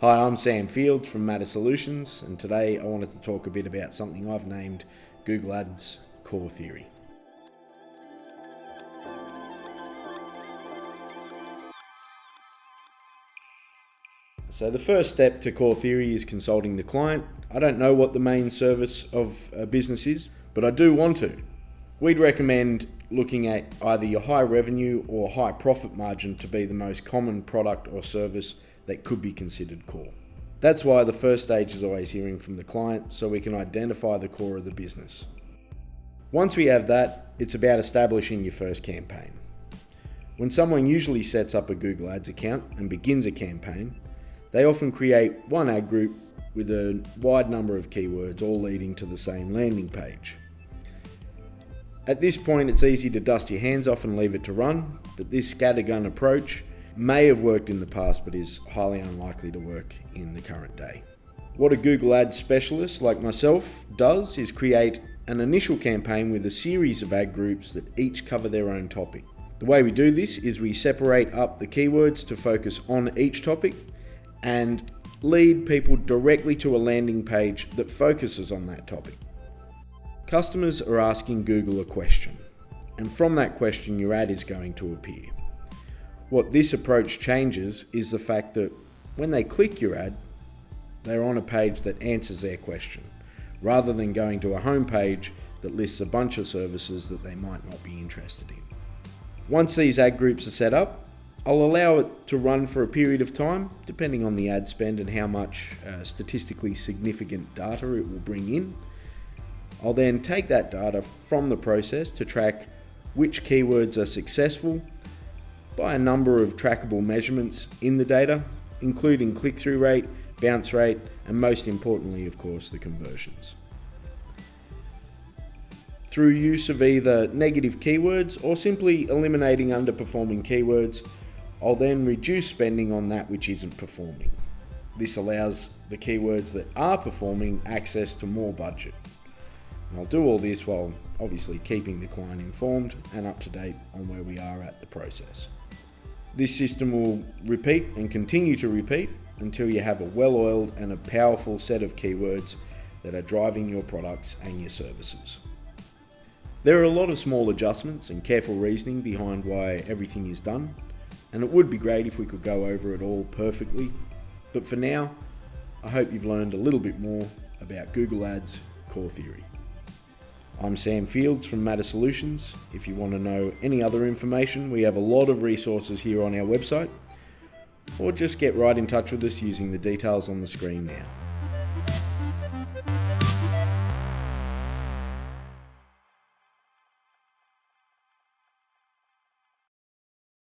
Hi, I'm Sam Fields from Matter Solutions, and today I wanted to talk a bit about something I've named Google Ads Core Theory. So the first step to core theory is consulting the client. I don't know what the main service of a business is, but I do want to. We'd recommend looking at either your high revenue or high profit margin to be the most common product or service that could be considered core. That's why the first stage is always hearing from the client so we can identify the core of the business. Once we have that, it's about establishing your first campaign. When someone usually sets up a Google Ads account and begins a campaign, they often create one ad group with a wide number of keywords all leading to the same landing page. At this point, it's easy to dust your hands off and leave it to run, but this scattergun approach may have worked in the past but is highly unlikely to work in the current day. What a Google Ads specialist like myself does is create an initial campaign with a series of ad groups that each cover their own topic. The way we do this is we separate up the keywords to focus on each topic and lead people directly to a landing page that focuses on that topic. Customers are asking Google a question, and from that question your ad is going to appear. What this approach changes is the fact that when they click your ad, they're on a page that answers their question, rather than going to a home page that lists a bunch of services that they might not be interested in. Once these ad groups are set up, I'll allow it to run for a period of time, depending on the ad spend and how much statistically significant data it will bring in. I'll then take that data from the process to track which keywords are successful by a number of trackable measurements in the data, including click-through rate, bounce rate, and most importantly, of course, the conversions. Through use of either negative keywords or simply eliminating underperforming keywords, I'll then reduce spending on that which isn't performing. This allows the keywords that are performing access to more budget. And I'll do all this while obviously keeping the client informed and up to date on where we are at the process. This system will repeat and continue to repeat until you have a well-oiled and a powerful set of keywords that are driving your products and your services. There are a lot of small adjustments and careful reasoning behind why everything is done, and it would be great if we could go over it all perfectly. But for now, I hope you've learned a little bit more about Google Ads Core Theory. I'm Sam Fields from Matter Solutions. If you want to know any other information, we have a lot of resources here on our website, or just get right in touch with us using the details on the screen now.